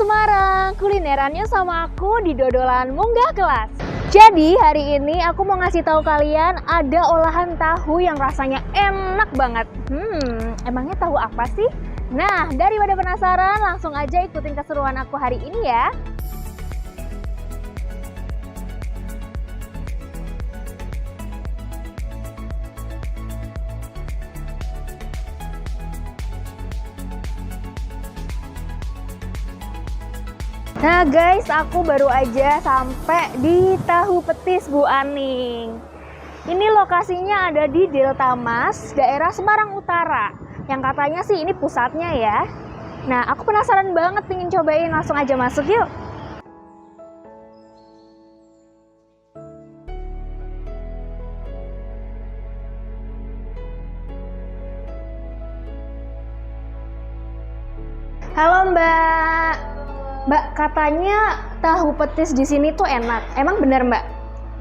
Semarang, kulinerannya sama aku di Dodolan Munggah Kelas. Jadi hari ini aku mau ngasih tahu kalian ada olahan tahu yang rasanya enak banget. Emangnya tahu apa sih? Nah, daripada penasaran, langsung aja ikutin keseruan aku hari ini ya. Nah guys, aku baru aja sampai di Tahu Petis Bu Aning. Ini lokasinya ada di Delta Mas, daerah Semarang Utara. Yang katanya sih ini pusatnya ya. Nah, aku penasaran banget pengen cobain, langsung aja masuk yuk. Halo Mbak. Mbak, katanya tahu petis di sini tuh enak. Emang bener Mbak?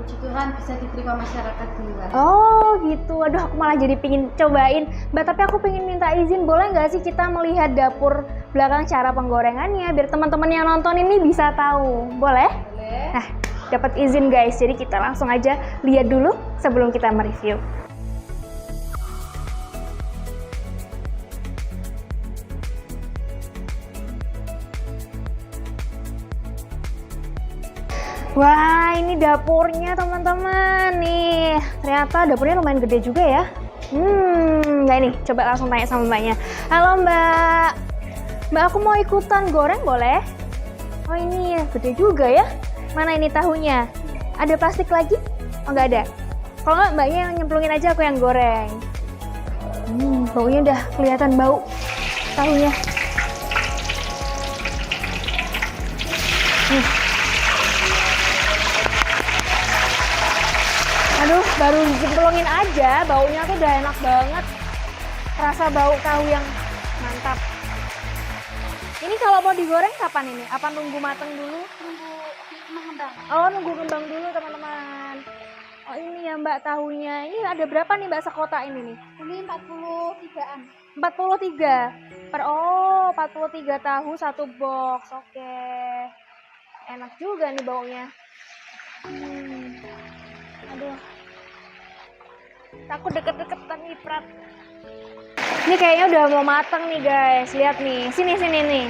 Puji Tuhan bisa diterima masyarakat di luar. Oh gitu, aduh aku malah jadi pingin cobain. Mbak, tapi aku pengen minta izin, boleh nggak sih kita melihat dapur belakang cara penggorengannya biar teman-teman yang nonton ini bisa tahu? Boleh? Boleh. Nah, dapat izin guys, jadi kita langsung aja lihat dulu sebelum kita mereview. Wah, ini dapurnya teman-teman. Nih, ternyata dapurnya lumayan gede juga ya. Nah ini, coba langsung tanya sama mbaknya. Halo mbak. Mbak, aku mau ikutan goreng boleh? Oh ini ya, gede juga ya. Mana ini tahunya? Ada plastik lagi? Oh nggak ada. Kalau nggak mbaknya yang nyemplungin aja, aku yang goreng. Baunya udah kelihatan bau tahunya. Aduh, baru dijemplungin aja, baunya tuh udah enak banget. Rasa bau tahu yang mantap. Ini kalau mau digoreng kapan ini? Apa nunggu mateng dulu? Nunggu mengembang. Oh, nunggu kembang dulu teman-teman. Oh ini ya mbak tahunya. Ini ada berapa nih mbak sekota ini nih? Ini 43-an. 43 43 tahu satu box. Oke. Enak juga nih baunya. Aduh, takut deket-deketan iprat. Ini kayaknya udah mau matang nih guys. Lihat nih, sini nih.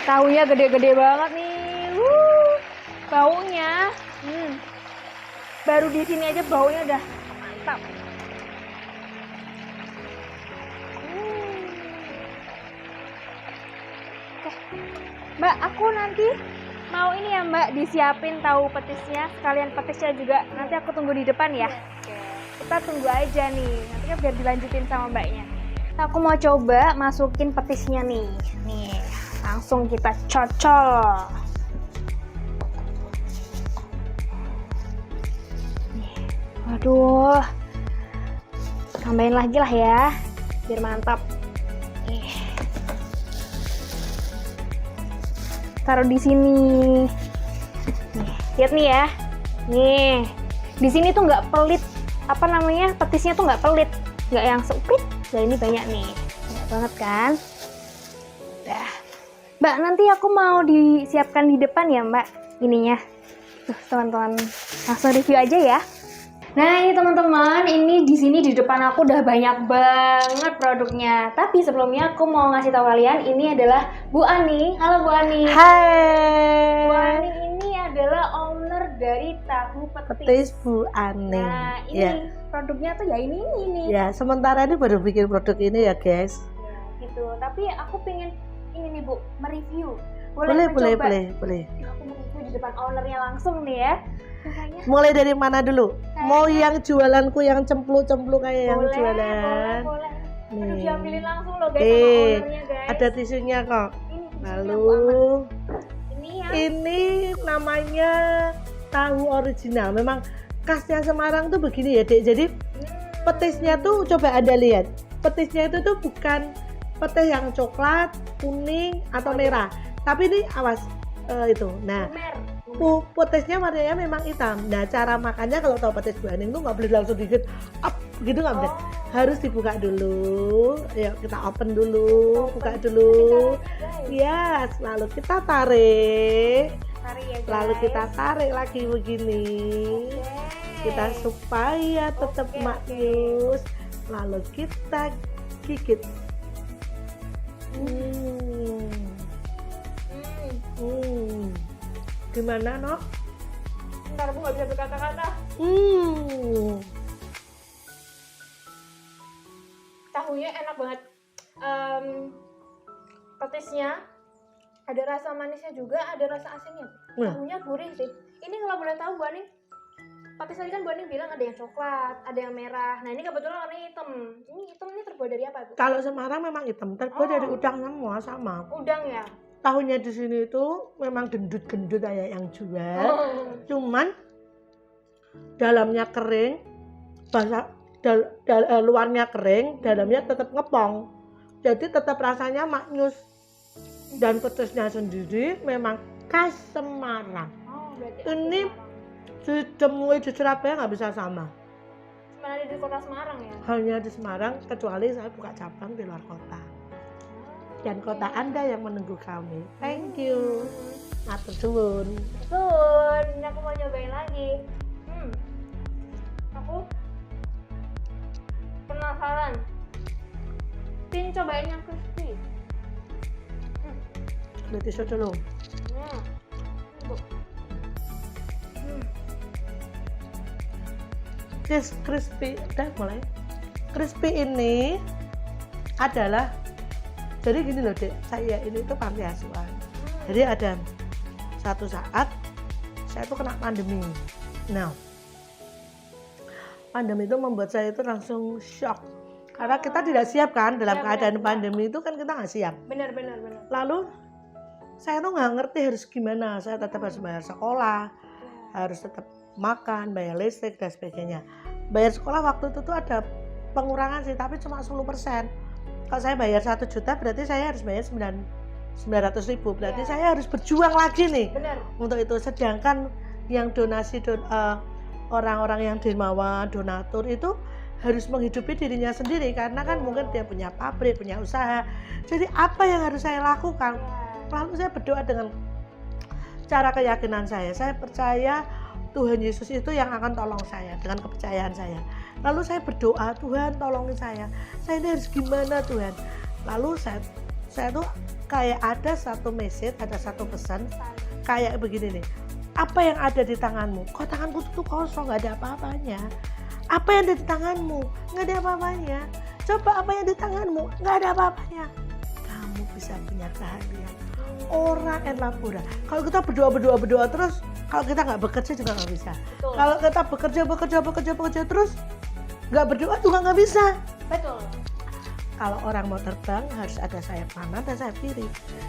Tahunya gede-gede banget nih. Baunya, baru di sini aja baunya udah mantap. Oke, Mbak, aku nanti mau ini ya mbak, disiapin tahu petisnya, sekalian petisnya juga. Nanti aku tunggu di depan ya. Oke. Kita tunggu aja nih, nanti kan biar dilanjutin sama mbaknya. Aku mau coba masukin petisnya nih. Nih, langsung kita cocol. Nih. Waduh, tambahin lagi lah ya, biar mantap. Taruh di sini. Nih, lihat nih ya. Nih, di sini tuh nggak pelit. Apa namanya? Petisnya tuh nggak pelit, nggak yang sempit. Nah ini banyak nih, banyak banget kan. Dah, Mbak nanti aku mau disiapkan di depan ya Mbak. Ininya. Tuh teman-teman, langsung review aja ya. Nah ini teman-teman, ini di sini di depan aku udah banyak banget produknya. Tapi sebelumnya aku mau ngasih tahu kalian, ini adalah Bu Ani. Halo Bu Ani. Hai. Bu Ani ini adalah owner dari Tahu Petis Bu Aning. Nah ini ya. produknya tuh ya ini. Ya sementara ini baru bikin produk ini ya guys. Ya gitu. Tapi aku pengen ini nih Bu, mereview. Boleh. Aku mereview di depan ownernya langsung nih ya. Makanya, Mulai dari mana dulu? Kayaknya- Mau yang jualanku yang cemplu-cemplu kayak yang boleh, jualan. boleh. Aduh, Nih. diambilin langsung loh guys sama ownernya guys. Ada tisunya kok. Ini tisunya, Bu, aman. Lalu Ini yang ini namanya tahu original. Memang khasnya Semarang tuh begini ya Dek. Jadi petisnya tuh coba Anda lihat. Petisnya itu tuh bukan petis yang coklat, kuning atau merah. Tapi ini awas itu. Nah, lumer. petisnya warnanya memang hitam. Nah, cara makannya kalau tahu petis Bu Aning tuh nggak boleh langsung digigit up gitu, nggak boleh. Harus dibuka dulu. Yuk kita open dulu, buka dulu. Ya, atas, lalu kita tarik, Tarik ya, lalu guys. kita tarik lagi begini. Oke. Kita supaya tetap Oke, maknyus, lalu kita gigit. Hmm. Hmm. Gimana, Nok? Bentar, aku nggak bisa berkata-kata. Tahunya enak banget. Petisnya ada rasa manisnya juga, ada rasa asinnya. Nah. Tahunya gurih sih. Ini kalau boleh tahu Bu Aning, petis tadi kan Bu Aning bilang ada yang coklat, ada yang merah. Nah ini kebetulan warnanya hitam. Ini hitam ini terbuat dari apa Bu? Kalau Semarang memang hitam, terbuat Oh. dari udang semua sama. Udang ya. Tahunya di sini itu memang gendut-gendut kayak yang jual. Cuman dalamnya kering, luarnya kering, dalamnya tetap ngepong. Jadi tetap rasanya maknyus. Dan petisnya sendiri memang khas Semarang. Oh, berarti Ini ditemui di Surabaya nggak bisa sama. cuma ada di kota Semarang ya. Hanya di Semarang, kecuali saya buka cabang di luar kota. Dan kota Anda yang menunggu kami. Thank you. Matur suwun. Betul, ini aku mau nyobain lagi. Aku penasaran. Pin cobain yang crispy. Udah tisu dulu. Crispy, udah mulai. Crispy ini adalah, jadi gini loh Dek, saya ini tuh panti asuhan. Jadi ada satu saat saya tuh kena pandemi. Nah, pandemi itu membuat saya itu langsung shock. Karena kita tidak siap kan dalam Ya, keadaan benar. pandemi itu kan kita nggak siap. Benar. Lalu saya tuh nggak ngerti harus gimana. Saya tetap harus bayar sekolah, harus tetap makan, bayar listrik dan sebagainya. Bayar sekolah waktu itu tuh ada pengurangan sih, tapi cuma 10%. Kalau saya bayar 1 juta berarti saya harus bayar 900.000. Berarti Ya. saya harus berjuang lagi nih Benar. untuk itu. Sedangkan yang donasi orang-orang yang dermawan, donatur itu harus menghidupi dirinya sendiri karena kan mungkin dia punya pabrik, punya usaha. Jadi apa yang harus saya lakukan? Lalu saya berdoa dengan cara keyakinan saya. Saya percaya Tuhan Yesus itu yang akan tolong saya dengan kepercayaan saya. Lalu saya berdoa, Tuhan tolongin saya. Saya ini harus gimana Tuhan? Lalu saya tuh kayak ada satu message, ada satu pesan kayak begini nih. Apa yang ada di tanganmu? Kok tanganku tuh kosong, nggak ada apa-apanya. Apa yang ada di tanganmu? Nggak ada apa-apanya. Coba apa yang di tanganmu? Nggak ada apa-apanya. Kamu bisa punya keahlian. Ora et labora. Kalau kita berdoa terus, kalau kita nggak bekerja juga nggak bisa. Betul. Kalau kita bekerja terus, nggak berdoa juga nggak bisa. Betul. Kalau orang mau terbang harus ada sayap kanan dan sayap kiri.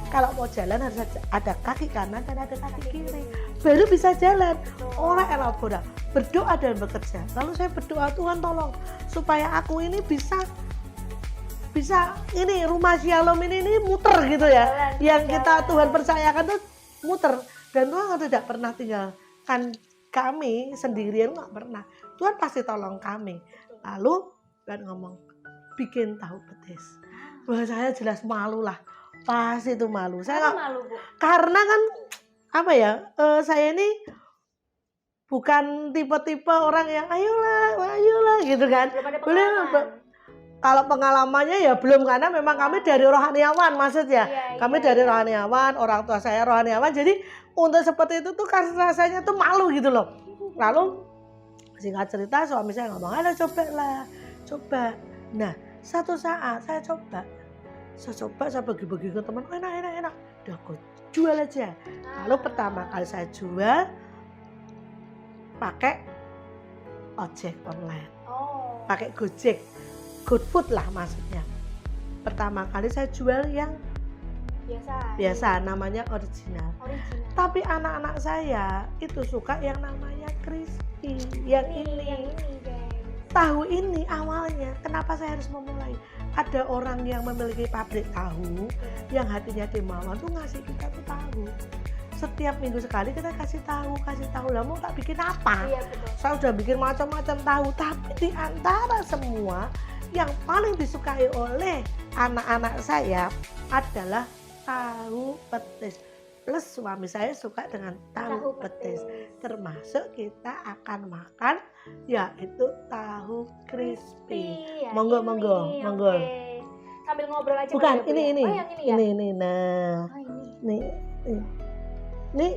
Kalau mau jalan harus ada kaki kanan dan ada kaki kiri. Baru bisa jalan. Ora et labora. Berdoa dan bekerja. Lalu saya berdoa, Tuhan tolong supaya aku ini bisa ini rumah Shalom ini muter gitu ya. Yang kita Tuhan percayakan tuh muter. Dan Tuhan tidak pernah tinggalkan kami sendirian, nggak pernah. Tuhan pasti tolong kami. Lalu Tuhan ngomong, bikin tahu petis. Wah, saya jelas malu lah. Pas itu malu. Saya nggak, malu Bu. karena kan apa ya? Saya ini bukan tipe-tipe orang yang ayolah gitu kan. Belum ada Boleh, pengalaman. kalau pengalamannya ya belum, karena memang kami dari rohaniawan maksudnya. Kami dari rohaniawan, orang tua saya rohaniawan. Jadi untuk seperti itu tuh kan rasanya tuh malu gitu loh. Lalu singkat cerita suami saya ngomong, ayo coba. Nah satu saat saya coba, saya bagi-bagi ke teman, enak. Udah aku jual aja. Lalu pertama kali saya jual pakai ojek online, Oh. pakai Gojek. GoFood lah maksudnya. Pertama kali saya jual yang biasa, namanya original. Tapi anak-anak saya itu suka yang namanya crispy. Yang ini, guys. tahu ini awalnya, kenapa saya harus memulai? Ada orang yang memiliki pabrik tahu, yang hatinya dermawan tuh ngasih kita tuh tahu. Setiap minggu sekali kita kasih tahu. Lah mau tak bikin apa? Iya betul. Saya udah bikin macam-macam tahu, tapi di antara semua yang paling disukai oleh anak-anak saya adalah tahu petis. Plus suami saya suka dengan tahu petis. Termasuk kita akan makan yaitu tahu crispy. Ya, Monggo, ini, monggo, monggo. oke. Sambil ngobrol aja. Bukan, kali ya, Bu, ini. ya? Oh, yang ini ya? Ini. Nah, Oh, ini.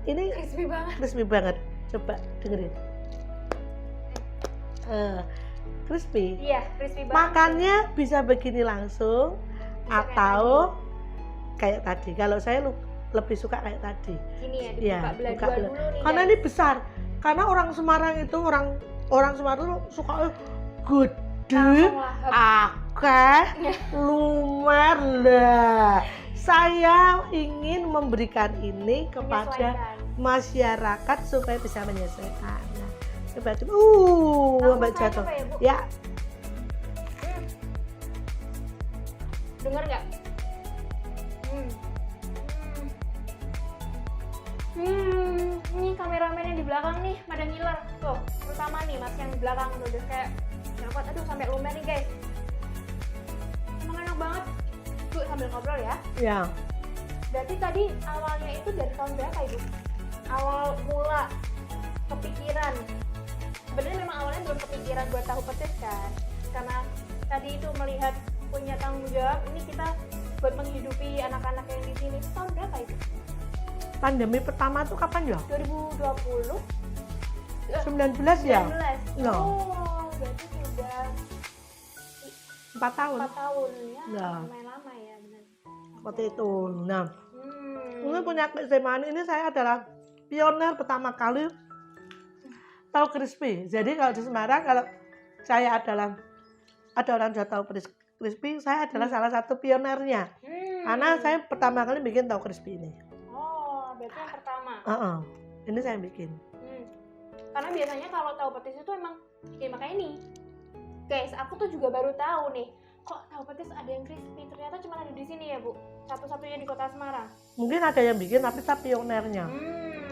ini Crispy banget. crispy banget. Coba dengerin. Crispy. Iya, crispy banget. Makannya bisa begini langsung Bisa atau kayak tadi. Kalau saya lebih suka kayak tadi. Gini ya, Iya, dibuka belah buka dua belah. dulu nih. Karena guys. ini besar. Karena orang Semarang itu orang Semarang itu suka gede, Langsung lahap. akeh, lumer lah. Saya ingin memberikan ini kepada Menyesuaikan. masyarakat supaya bisa menyesuaikan. Nah, coba sampai Langsung jatuh. saja, Pak, ya, Bu? Ya, Dengar nggak? Ini kameramen yang di belakang nih pada ngiler tuh, terutama nih mas yang di belakang tuh udah kayak nyangkut, aduh sampai lumer nih guys. Emang enak banget. Bu sambil ngobrol ya. ya. Berarti tadi awalnya itu dari tahun berapa ibu? Awal mula kepikiran. Sebenarnya memang awalnya belum kepikiran buat tahu petis kan, karena tadi itu melihat punya tanggung jawab ini kita buat menghidupi anak-anak yang di sini. Tahun berapa itu? Pandemi pertama tuh kapan ya? 2020? 19 ya? 19. Ya. Oh, berarti sudah 4 tahun. 4 tahun ya. Ya. Lumayan lama ya, benar. Seperti itu. Nah, ini Hmm. punya keistimewaan ini saya adalah pionir pertama kali tahu crispy. Jadi kalau di Semarang kalau saya adalah ada orang sudah tahu crispy, saya adalah salah satu pionernya. Karena saya pertama kali bikin tahu crispy ini. Oh, berarti yang pertama. Ini saya bikin. Karena biasanya kalau tahu petis itu emang ya makanya nih. Guys, aku tuh juga baru tahu nih. Kok tahu petis ada yang crispy? Ternyata cuma ada di sini ya, Bu. Satu-satunya di Kota Semarang. Mungkin ada yang bikin tapi saya pionernya.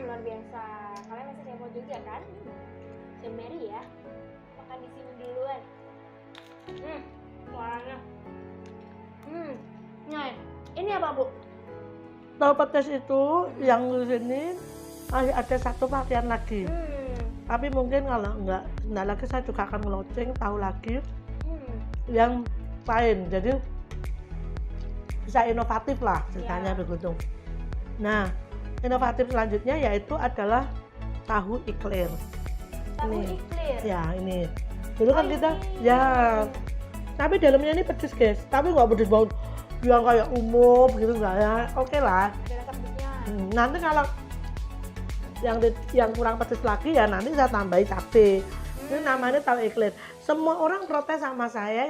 Luar biasa. Kalian masih kepo juga kan? Mary ya. Makan di sini duluan. Suaranya. Nah, ini apa, Bu? Tahu petis itu yang di sini masih ada satu varian lagi. Tapi mungkin kalau enggak lagi saya juga akan ngeloceng tahu lagi yang lain. Jadi bisa inovatif lah ceritanya begitu. Nah, inovatif selanjutnya yaitu adalah tahu iklir. Tahu Ini. iklir. Ya, ini. Dulu kan Oh, kita ini. ya tapi dalamnya ini pedes, guys. Tapi nggak pedes banget yang kayak umum gitu enggak ya. Oke lah. Ada rasa pedasnya. Nanti kalau yang kurang pedes lagi ya nanti saya tambahin cabai. Ini namanya tahu iklir. Semua orang protes sama saya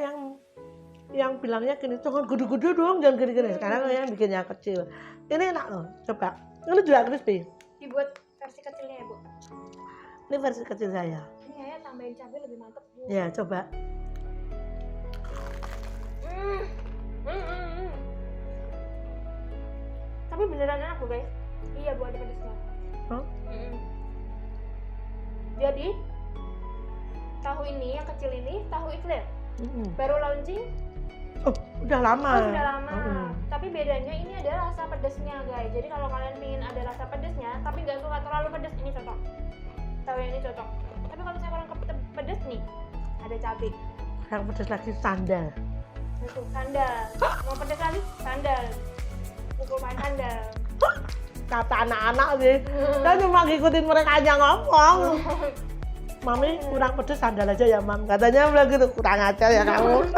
yang bilangnya gini, jangan gede-gede dong, jangan gede-gede. Sekarang yang bikinnya kecil. Ini enak loh, coba. Ini juga crispy. Dibuat versi kecilnya ya, Bu. Ini versi kecil saya. Ini ya tambahin cabai lebih mantep, Bu. Ya, coba. Tapi beneran enak, Bu, guys. Iya, Bu, ada pedasnya. Huh? Jadi tahu ini yang kecil ini tahu iklir. Baru launching. Oh, udah lama. Oh, sudah lama. Tapi bedanya ini ada rasa pedesnya, guys. Jadi kalau kalian pingin ada rasa pedesnya, tapi nggak suka terlalu pedes, ini cocok. Tahu yang ini cocok. Tapi kalau misalnya kurang pedes nih, ada cabai. Yang pedes lagi sandal. Itu sandal. Mau pedes lagi? Sandal. Pukul main sandal. Kata anak-anak sih. Saya cuma ngikutin mereka aja ngomong. Mami kurang pedes sandal aja ya, Mam. Katanya bilang gitu, kurang aja ya kamu.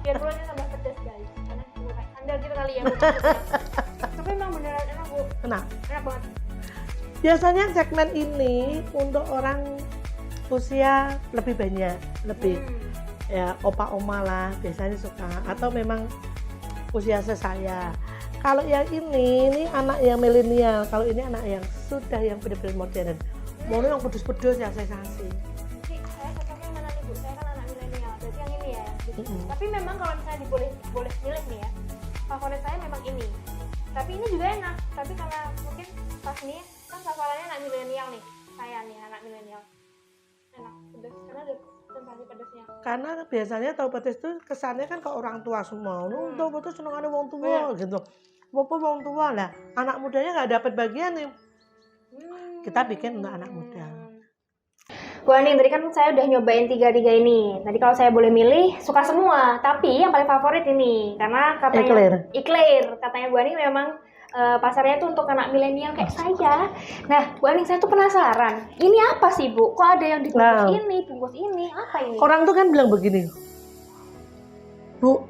Biar pulangnya tambah pedes, guys. Karena pukul main sandal gitu kali ya, Bu. Tapi emang beneran enak, Bu. Nah, Enak banget. biasanya segmen ini untuk orang usia lebih banyak, lebih ya opa-oma lah biasanya suka, atau memang usia saya. Kalau yang ini anak yang milenial, kalau ini anak yang sudah yang benar-benar modern. Mau yang pedes-pedes ya saya kasih. Ini saya cocoknya mana nih, Bu? Saya kan anak milenial, berarti yang ini ya. Tapi memang kalau misalnya boleh milih nih ya, favorit saya memang ini. Tapi ini juga enak, tapi karena mungkin pas ini kan sasarannya anak milenial nih, saya nih anak milenial. Enak, pedas, karena ada sensasi pedasnya. Karena biasanya tahu petis itu kesannya kan ke orang tua semua. Tahu petis seneng ada wong tua gitu. mumpung wong tua lah, anak mudanya nggak dapat bagian nih. Kita bikin untuk anak muda. Bu Aning, tadi kan saya udah nyobain tiga-tiga ini. Tadi kalau saya boleh milih, suka semua. Tapi yang paling favorit ini, karena katanya Eclair. Katanya Bu Aning memang pasarnya tuh untuk anak milenial kayak saya. Nah, Bu Aning, saya tuh penasaran. Ini apa sih, Bu? Kok ada yang bungkus ini, apa ini? Orang tuh kan bilang begini, Bu,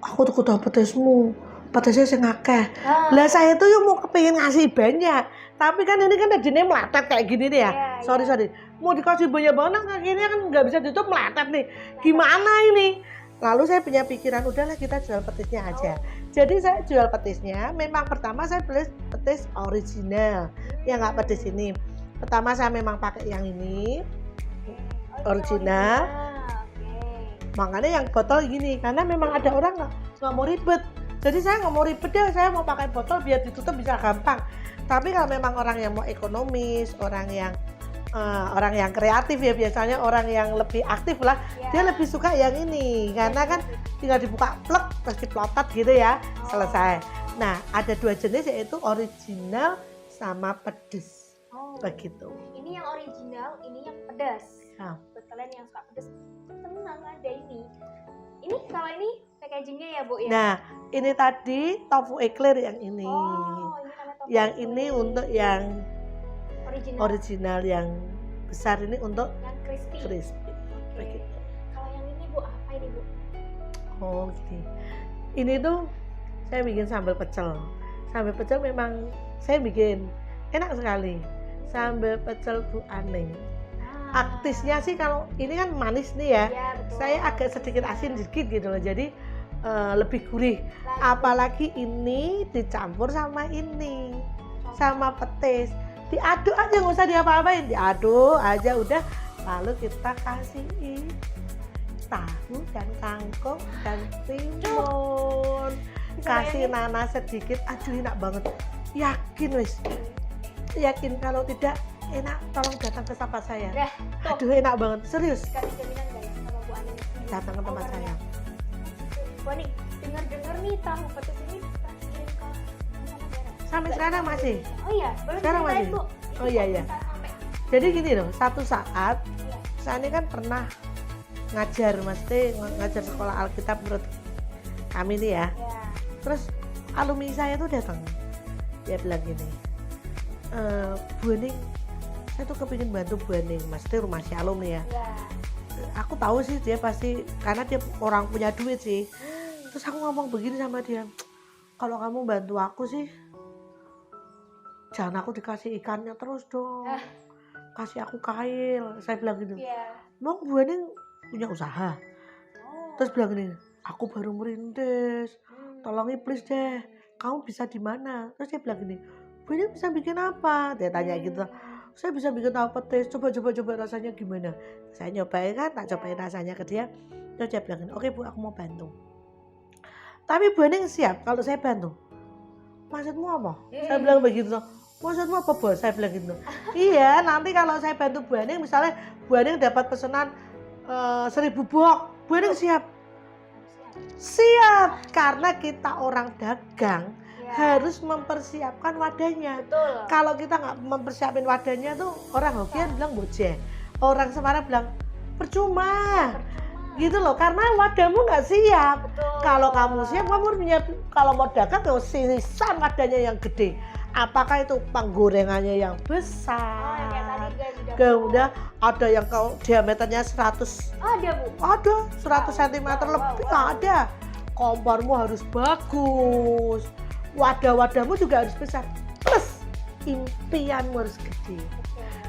aku tuh kudu petismu, petisnya sing akeh. Lah saya tuh yang mau kepengin ngasih banyak. Tapi kan ini kan jenisnya meletet kayak gini nih ya. Sorry. Mau dikasih banyak banget akhirnya kan nggak bisa ditutup, meletet nih. Gimana ini? Lalu saya punya pikiran, udahlah kita jual petisnya aja. Jadi saya jual petisnya. Memang pertama saya beli petis original, ya nggak petis ini. Pertama saya memang pakai yang ini, original. Makanya yang botol gini, karena memang ada orang nggak mau ribet. Jadi saya nggak mau ribet deh, saya mau pakai botol biar ditutup bisa gampang. Tapi kalau memang orang yang mau ekonomis, orang yang kreatif ya, biasanya orang yang lebih aktif lah, dia lebih suka yang ini karena kan tinggal dibuka plek terus diplotot gitu ya, selesai. Nah, ada dua jenis yaitu original sama pedes. Begitu. Ini yang original, ini yang pedas. Buat kalian yang suka pedas, tenang ada ini. Ini kalau ini packagingnya ya Bu ya. Nah, ini tadi tofu eclair yang ini. Yang ini untuk yang original yang besar, ini untuk yang crispy. Begitu. Kalau yang ini Bu, apa ini Bu? Oh gini, ini tuh saya bikin sambal pecel. Sambal pecel memang saya bikin enak sekali. Sambal pecel Bu Aning. Aktisnya sih kalau ini kan manis nih ya, saya agak sedikit asin sedikit gitu loh, jadi lebih gurih. Apalagi ini dicampur sama ini, sama petis. Diaduk aja, nggak usah diapa-apain, diaduk aja udah. Lalu kita kasih tahu dan kangkung dan timun, kasih nanas sedikit. Aduh enak banget, yakin kalau tidak enak tolong datang ke tempat saya. Aduh enak banget, serius. Kasih jaminan guys sama Bu Aning. Datang ke tempat saya. Bu Aning, dengar ini tahu petis ini kirim ke sampai sekarang masih. Oh iya, sekarang masih. Bu. Oh iya. Jadi gini loh, satu saat saya ini kan pernah ngajar, ngajar sekolah Alkitab menurut kami nih ya. Terus alumni saya tuh datang, dia bilang gini, Bu Aning, saya tuh kepingin bantu Bu Aning, maksudnya rumah si alumni ya. Aku tahu sih dia pasti karena dia orang punya duit sih. Terus aku ngomong begini sama dia, kalau kamu bantu aku sih, jangan aku dikasih ikannya terus dong, kasih aku kail. Saya bilang gitu. Emang Bu Aning punya usaha? Terus bilang gini, aku baru merintis, tolong please deh, kamu bisa di mana? Terus dia bilang gini, Bu Aning bisa bikin apa? Dia tanya gitu. Saya bisa bikin tahu petis, coba rasanya gimana? Saya nyobain kan, tak cobain rasanya ke dia. Terus dia bilang gini, oke Bu, aku mau bantu. Tapi Bu Aning siap kalau saya bantu. Maksudmu apa? Saya bilang begitu. Maksudmu apa Bos? Saya bilang gitu. Iya, nanti kalau saya bantu Bu Aning, misalnya Bu Aning dapat pesanan 1000 box, Bu Aning siap. Siap, karena kita orang dagang harus mempersiapkan wadahnya. Kalau kita nggak mempersiapin wadahnya tuh orang Hokian bilang boceh, orang Semarang bilang percuma. Gitu loh, karena wadahmu nggak siap. Kalau kamu siap, kamu punya, kalau mau dagang tuh sisisan wadahnya yang gede. Apakah itu penggorengannya yang besar? Kemudian ada yang kalau diameternya 100. Ada Bu. Ada 100 cm lebih ada. Kompormu harus bagus. Wadah-wadahmu juga harus besar. Plus impianmu harus gede.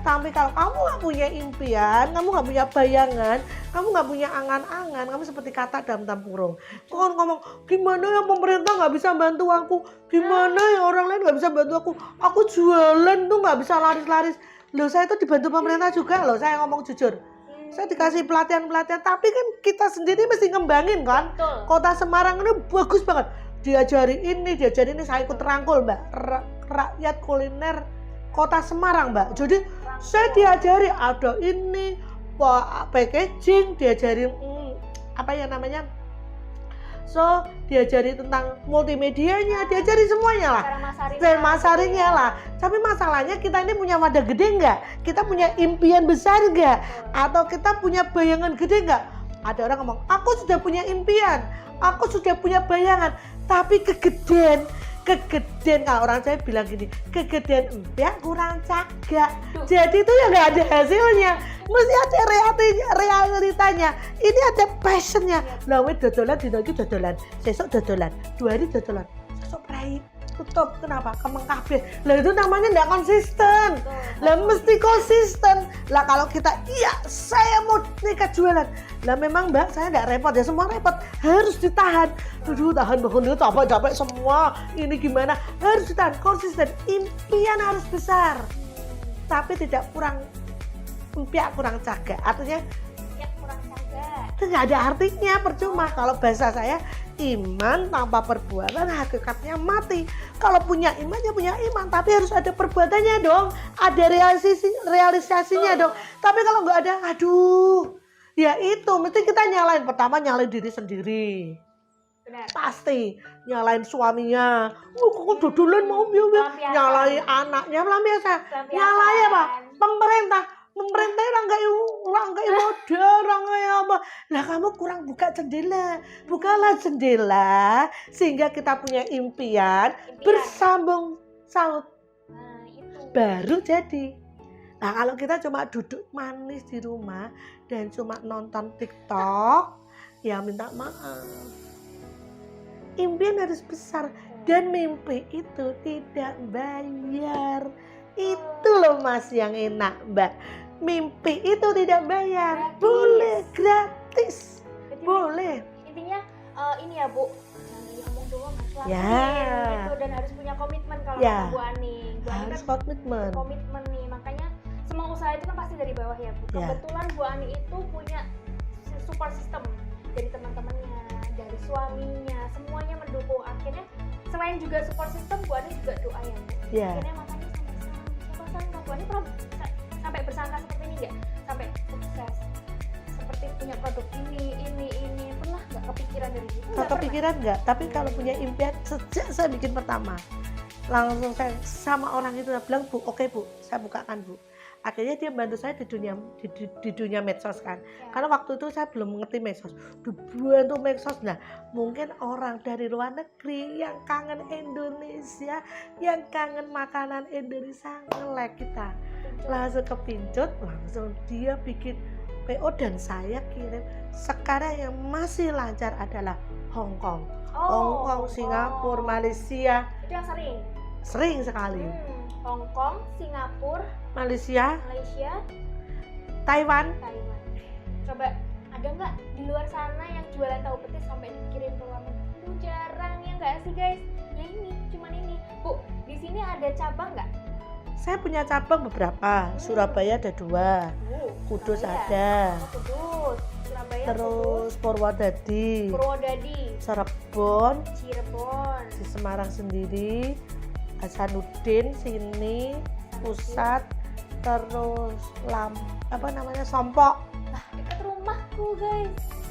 Tapi kalau kamu nggak punya impian, kamu nggak punya bayangan, kamu nggak punya angan-angan, kamu seperti kata dalam tampurung. Kau ngomong, gimana ya pemerintah nggak bisa bantu aku? Gimana ya orang lain nggak bisa bantu aku? Aku jualan tuh nggak bisa laris-laris. Loh saya tuh dibantu pemerintah juga loh, saya ngomong jujur. Saya dikasih pelatihan-pelatihan, tapi kan kita sendiri mesti ngembangin kan. Kota Semarang ini bagus banget. Diajari ini, saya ikut rangkul Mbak. Rakyat kuliner Kota Semarang Mbak. Jadi saya diajari ada ini packaging, diajarin apa ya namanya, So diajari tentang multimedianya, diajari semuanya lah. Cara masarin. Dan masarinnya lah. Tapi masalahnya kita ini punya wadah gede nggak? Kita punya impian besar nggak? Atau kita punya bayangan gede nggak? Ada orang ngomong, aku sudah punya impian, aku sudah punya bayangan, tapi kegedean kalau orang saya bilang gini, kegedean empyak kurang cagak. Jadi itu ya nggak ada hasilnya. Mesti ada realitanya. Ini ada passionnya. Lah wis dodolan dino iki dodolan, sesuk dodolan, 2 hari dodolan, sesuk prai tutup. Kenapa? Kemeng kabeh. Lah itu namanya nggak konsisten. Lah mesti konsisten. Lah kalau kita iya saya mau nikah jualan. Lah memang Mbak saya nggak repot ya, semua repot. Harus ditahan. Aduh tahan bangun itu capek semua. Ini gimana? Harus ditahan konsisten. Impian harus besar. Tapi tidak kurang empyak kurang cagak. Artinya Ya kurang cagak. itu nggak ada artinya, percuma. Kalau bahasa saya iman tanpa perbuatan hakikatnya mati. Kalau punya iman ya punya iman, tapi harus ada perbuatannya dong, ada realisasinya dong. Tapi kalau nggak ada, aduh, ya itu mesti kita nyalain. Pertama nyalain diri sendiri, Benar. pasti nyalain suaminya. Kok dodolan mau Pelampiasan. nyalain anaknya pelampiasan. Pelampiasan. Nyalain apa? Pemerintah orang nggak modal, orang kayak apa? Lah kamu kurang buka jendela, bukalah jendela sehingga kita punya impian. Bersambung saut Nah, itu. baru jadi. Nah kalau kita cuma duduk manis di rumah dan cuma nonton TikTok, ya minta maaf. Impian harus besar dan mimpi itu tidak bayar. Itu loh Mas yang enak Mbak. Mimpi itu tidak bayar, Gratis. boleh gratis, Jadi, boleh. Intinya ini ya Bu, jangan ngomong doang, harus lakuin Ya. gitu, dan harus punya komitmen kalau Ya. sama Bu Aning. Bu Aning Harus kan komitmen. komitmen nih, makanya semua usaha itu kan pasti dari bawah ya Bu. Ya. Kebetulan Bu Aning itu punya support system dari teman-temannya, dari suaminya, semuanya mendukung. Akhirnya selain juga support system, Bu Aning juga doa ya Bu. Ya. Akhirnya makanya siapa sangka Bu Aning pernah sampai bersangka seperti ini nggak? Sampai sukses seperti punya produk ini pernah nggak kepikiran dari situ? Nggak kepikiran nggak? Tapi kalau punya impian sejak saya bikin pertama, langsung saya sama orang itu saya bilang, Bu, oke Bu, saya bukakan Bu. Akhirnya dia bantu saya di dunia medsos kan. Ya. Karena waktu itu saya belum mengerti medsos. Dibantu medsos. Nah, mungkin orang dari luar negeri yang kangen Indonesia, yang kangen makanan Indonesia nge-like kita. Langsung kepincut, langsung dia bikin PO dan saya kirim. Sekarang yang masih lancar adalah Hong Kong. Hong Kong, Singapura, Malaysia. Itu yang Sering sekali. Hong Kong, Singapura, Malaysia, Malaysia, Taiwan. Taiwan. Coba ada nggak di luar sana yang jualan tahu petis sampai dikirim ke luar negeri? Itu jarang ya nggak sih guys? Ya ini, cuman ini. Bu, di sini ada cabang nggak? Saya punya cabang beberapa. Surabaya ada 2, Kudus Surabaya. ada, Kudus, Surabaya, terus Purwodadi, Purwodadi, Cirebon, Cirebon, di Semarang sendiri, Hasanuddin sini, Pusat, terus Sompok. Nah, dekat rumahku guys.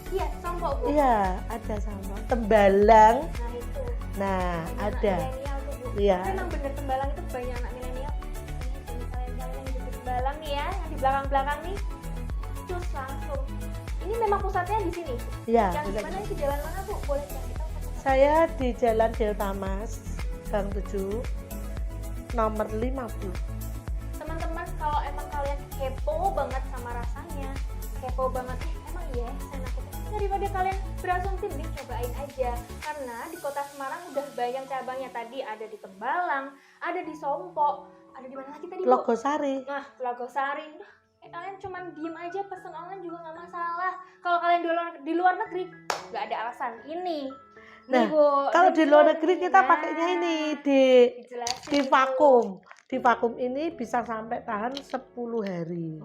Iya, Sompok Bu. Iya, ada Sompok. Tembalang. Nah itu. Nah, Banyak ada. anak milenial tuh, Bu. Iya. Tapi emang bener Tembalang itu banyak anak milenial. Ini kalian yang di Tembalang nih ya, yang di belakang-belakang nih. Cus langsung. Ini memang pusatnya di sini. Iya. Yang di mana di jalan mana Bu? Boleh kasih tahu? Saya di Jalan Delta Mas, Gang 7, nomor 50. Teman-teman, kalau emang kalian kepo banget sama rasanya, kepo banget, emang iya enak itu, daripada kalian berasumsi, mending cobain aja. Karena di kota Semarang udah banyak cabangnya. Tadi ada di Tembalang, ada di Sompok, ada di mana lagi tadi Bu? Logosari. Nah, Logosari. Kalian cuman diem aja, pesen online juga nggak masalah. Kalau kalian di luar negeri, nggak ada alasan ini. Nah, Nih, Bu, kalau di luar ini, negeri kita nah, pakainya ini dijelasin di dulu. vakum. Di vakum ini bisa sampai tahan 10 hari.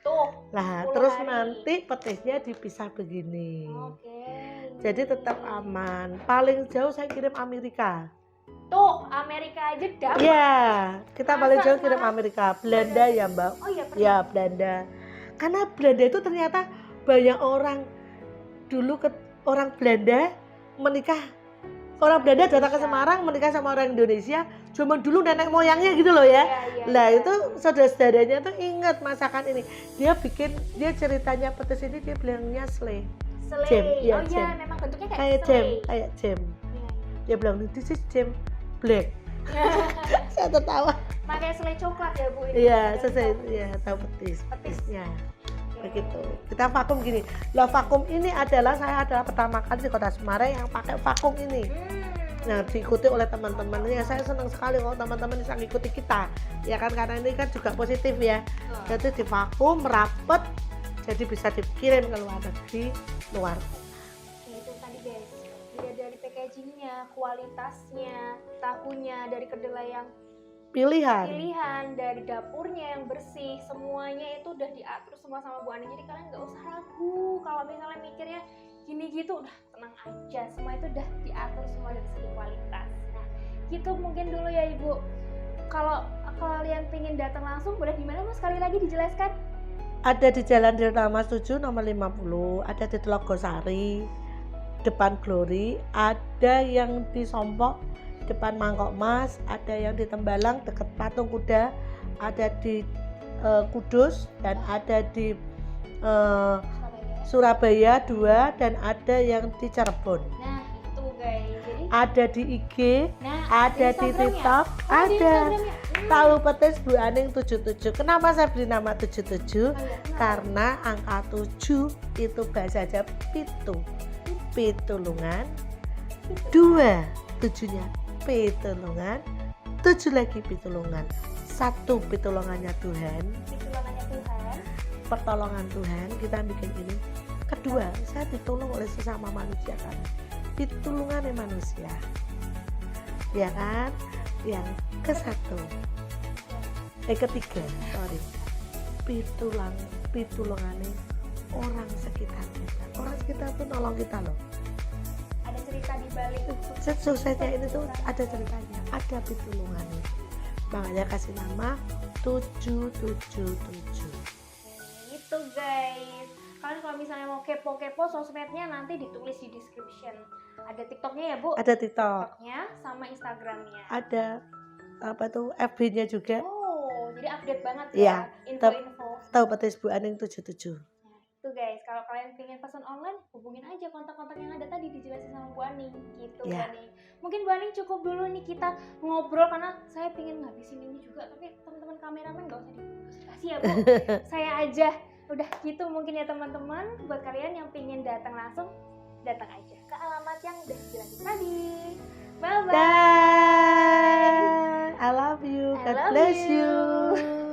Tuh. Nah, 10 terus hari. nanti petisnya dipisah begini. Oke. Jadi tetap aman. Paling jauh saya kirim Amerika. Tuh, Amerika aja dapat. Iya, kita Masa paling jauh kirim Semarang? Amerika. Belanda ya, Mbak. Oh iya, pernah. Ya, Belanda. Karena Belanda itu ternyata banyak orang dulu orang Belanda menikah, orang Belanda datang ke Indonesia. Semarang menikah sama orang Indonesia, zaman dulu nenek moyangnya gitu loh ya. Iya, Lah iya. itu saudara-saudaranya tuh inget masakan ini. Dia ceritanya petis ini dia bilangnya selai. Selai. Jam, iya, Oh iya, jam. memang bentuknya Kayak kayak jam, selai. kayak jam. Iya. Dia bilang this is jam black. Saya tertawa. Pakai selai coklat ya Bu? ini? Iya, Ada selesai tahu. ya tahu Petis. petisnya. Oke. Begitu. Kita vakum gini. Lah vakum ini saya adalah pertama kali di Kota Semarang yang pakai vakum ini. Nah, diikuti oleh teman-teman. Ya, saya senang sekali kalau teman-teman bisa ngikuti kita. Ya kan, karena ini kan juga positif ya. Betul. Jadi divakum, rapet, jadi bisa dikirim ke luar negeri, luar. Ya, itu tadi guys, lihat dari packagingnya, kualitasnya, tahunya, dari kedelai yang Pilihan. dari dapurnya yang bersih, semuanya itu udah diatur semua sama Bu Ani. Jadi kalian nggak usah ragu kalau misalnya mikirnya gini gitu, udah tenang aja, semua itu udah diatur semua dari segi kualitas. Nah, gitu mungkin dulu ya Ibu. Kalau kalian pengen datang langsung, boleh di mana Mas? Sekali lagi dijelaskan. Ada di Jalan Dirtama 7 nomor 50, ada di Telogosari, depan Glory, ada yang di Sompok, depan Mangkok Mas, ada yang di Tembalang dekat Patung Kuda, ada di Kudus, dan ada di Surabaya 2, dan ada yang di Cirebon. Nah, itu guys. Jadi Ada di IG, nah, ada di Instagramnya? TikTok, Oh, di ada. Instagramnya. Tahu petis Bu Aning 77. Kenapa saya beri nama 77? Oh, iya. Karena angka 7 itu bahasa Jawa pitu. Pitulungan. 2 tujuhnya pitulungan. 7 lagi pitulungan. 1 pitulungannya Tuhan, Pitulungannya Tuhan. pertolongan Tuhan, kita bikin ini. Kedua, saya ditolong oleh sesama manusia kan. Pitulungannya manusia. Ya kan? Yang ketiga, sorry. Pitulungannya orang sekitar kita. Orang sekitar tuh nolong kita loh. Ada cerita di balik. Suksesnya ini tuh ada ceritanya, ada pitulungannya. Makanya kasih nama 777. Gitu guys. Kalian kalau misalnya mau kepo-kepo sosmednya nanti ditulis di description. Ada TikToknya ya Bu? Ada TikTok, TikToknya sama Instagramnya. ada apa tuh FB-nya juga. Oh, jadi update banget Iya, ya info-info. Tahu petis Bu Aning 77. Nah, itu guys, kalau kalian pengen pesan online, hubungin aja kontak-kontak yang ada tadi dijelasin sama Bu Aning gitu. Iya. Bu Aning. Mungkin Bu Aning cukup dulu nih kita ngobrol karena saya pengen ngabisin ini juga, tapi teman-teman kameramen gak usah dikasih ya Bu. Saya aja. Udah gitu mungkin ya teman-teman, buat kalian yang pengen datang langsung, datang aja ke alamat yang udah dijelasin tadi. Bye bye. Bye. I love you. I God love bless you. you.